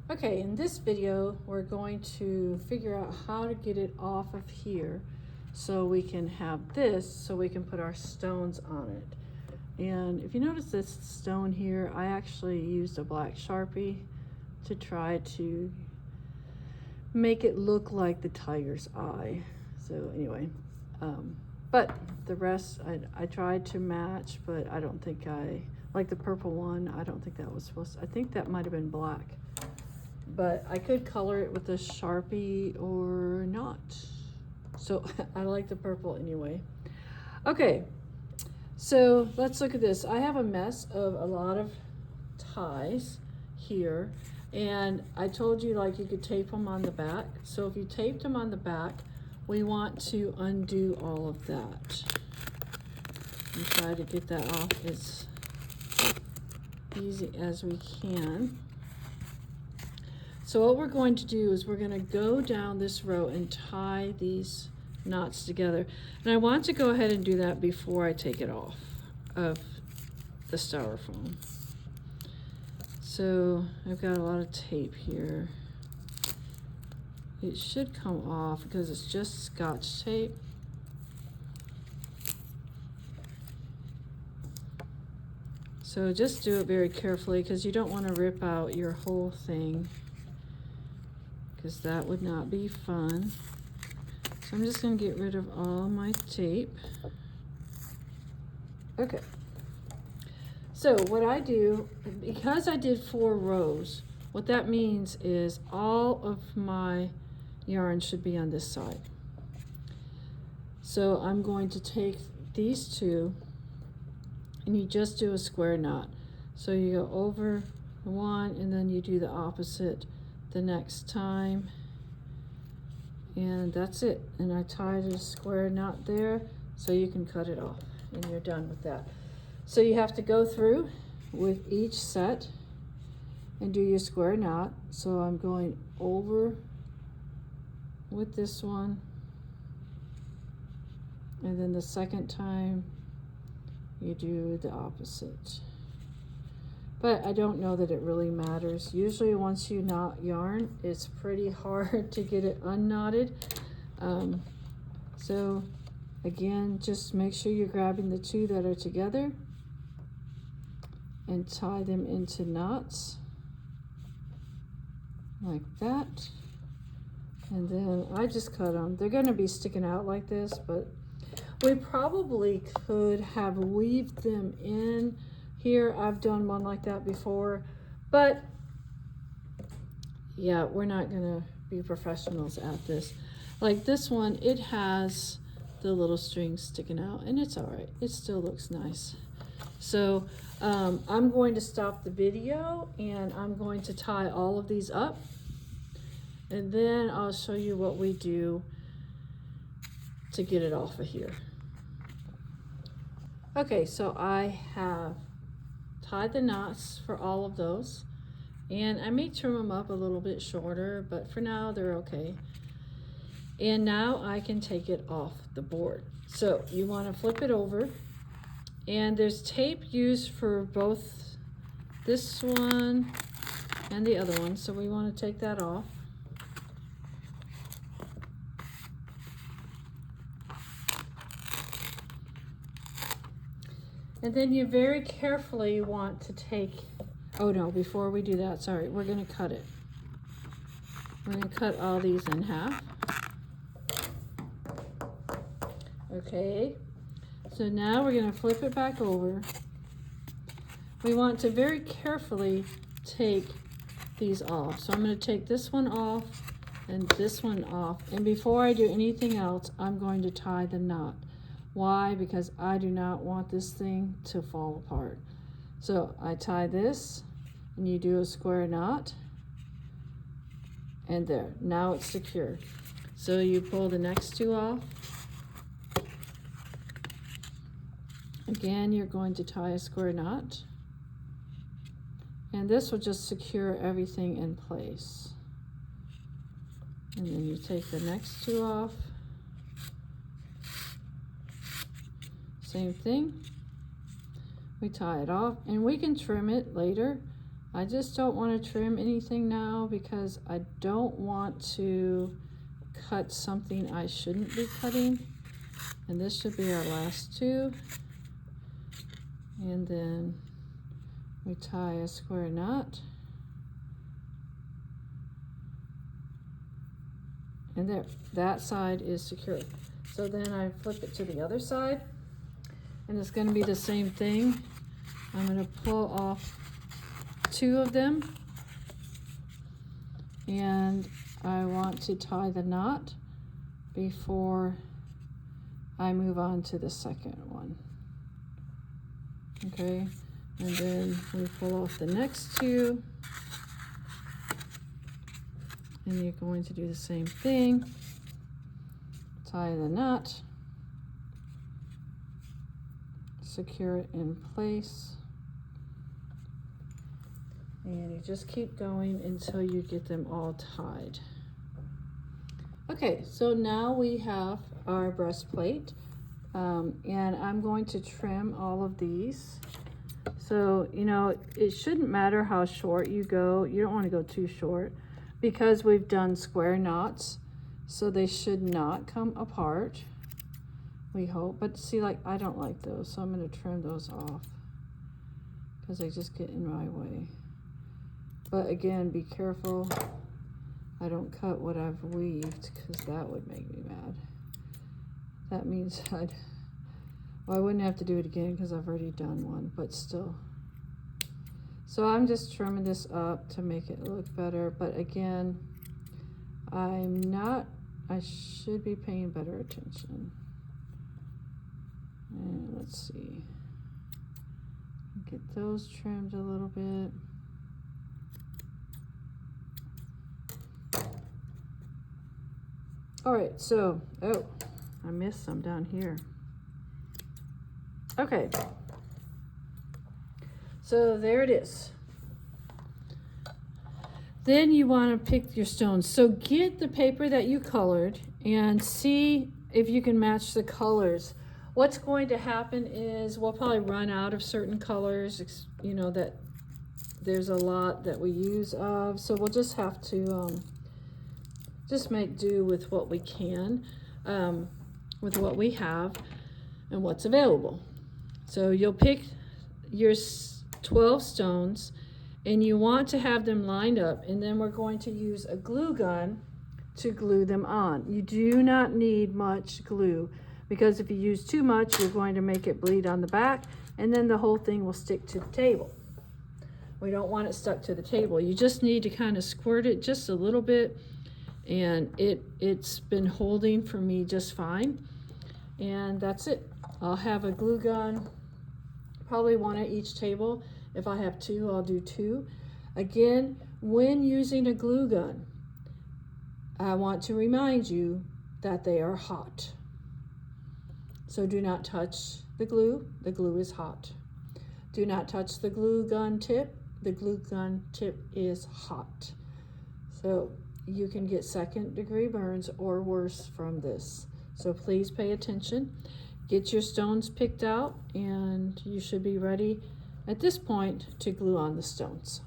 Okay, in this video, we're going to figure out how to get it off of here so we can have this, so we can put our stones on it. And if you notice this stone here, I actually used a black Sharpie to try to make it look like the tiger's eye. So anyway, but the rest I tried to match, but I don't think like the purple one, I don't think that was supposed to, I think that might have been black. But I could color it with a Sharpie or not. So I like the purple anyway. Okay, so let's look at this. I have a mess of a lot of ties here. And I told you like you could tape them on the back. So if you taped them on the back, we want to undo all of that. And try to get that off as easy as we can. So what we're going to do is we're going to go down this row and tie these knots together. And I want to go ahead and do that before I take it off of the styrofoam. So I've got a lot of tape here. It should come off because it's just Scotch tape. So just do it very carefully because you don't want to rip out your whole thing, because that would not be fun. So I'm just going to get rid of all my tape. Okay. So what I do, because I did 4 rows, what that means is all of my yarn should be on this side. So I'm going to take these 2 and you just do a square knot. So you go over one and then you do the opposite the next time, and that's it. And I tied a square knot there so you can cut it off and you're done with that. So you have to go through with each set and do your square knot. So I'm going over with this one, and then the second time you do the opposite. But I don't know that it really matters. Usually once you knot yarn, it's pretty hard to get it unknotted. So again, just make sure you're grabbing the 2 that are together and tie them into knots like that. And then I just cut them. They're gonna be sticking out like this, but we probably could have weaved them in here. I've done one like that before, but yeah, we're not gonna be professionals at this. Like this one, it has the little strings sticking out and it's all right. It still looks nice. So I'm going to stop the video and I'm going to tie all of these up, and then I'll show you what we do to get it off of here. Okay, so I have tied the knots for all of those, and I may trim them up a little bit shorter, but for now they're okay. And now I can take it off the board. So you want to flip it over, and there's tape used for both this one and the other one, so we want to take that off. And then you very carefully want to take, oh no, before we do that, sorry, we're going to cut it. We're going to cut all these in half. Okay, so now we're going to flip it back over. We want to very carefully take these off. So I'm going to take this one off and this one off. And before I do anything else, I'm going to tie the knot. Why? Because I do not want this thing to fall apart. So I tie this and you do a square knot, and there, now it's secure. So you pull the next 2 off. Again, you're going to tie a square knot, and this will just secure everything in place. And then you take the next 2 off. Same thing. We tie it off, and we can trim it later. I just don't want to trim anything now because I don't want to cut something I shouldn't be cutting. And this should be our last two. And then we tie a square knot. And there, that side is secure. So then I flip it to the other side, and it's going to be the same thing. I'm going to pull off two of them, and I want to tie the knot before I move on to the second one. Okay, and then we pull off the next two. And you're going to do the same thing. Tie the knot. Secure it in place. And you just keep going until you get them all tied. Okay, so now we have our breastplate. And I'm going to trim all of these. So, you know, it shouldn't matter how short you go. You don't want to go too short, because we've done square knots, so they should not come apart, we hope. But see, like, I don't like those, so I'm going to trim those off because they just get in my way. But again, be careful I don't cut what I've weaved, because that would make me mad. That means I wouldn't have to do it again because I've already done one, but still. So I'm just trimming this up to make it look better, but again, I should be paying better attention. And let's see, get those trimmed a little bit. All right, so, oh, I missed some down here. Okay. So there it is. Then you want to pick your stones. So get the paper that you colored and see if you can match the colors. What's going to happen is we'll probably run out of certain colors, you know, that there's a lot that we use of. So we'll just have to just make do with what we can, with what we have and what's available. So you'll pick your 12 stones, and you want to have them lined up, and then we're going to use a glue gun to glue them on. You do not need much glue, because if you use too much, you're going to make it bleed on the back, and then the whole thing will stick to the table. We don't want it stuck to the table. You just need to kind of squirt it just a little bit, and it's been holding for me just fine. And that's it. I'll have a glue gun, probably one at each table. If I have two, I'll do two. Again, when using a glue gun, I want to remind you that they are hot. So do not touch the glue. The glue is hot. Do not touch the glue gun tip. The glue gun tip is hot. So you can get second-degree burns or worse from this. So please pay attention. Get your stones picked out, and you should be ready at this point to glue on the stones.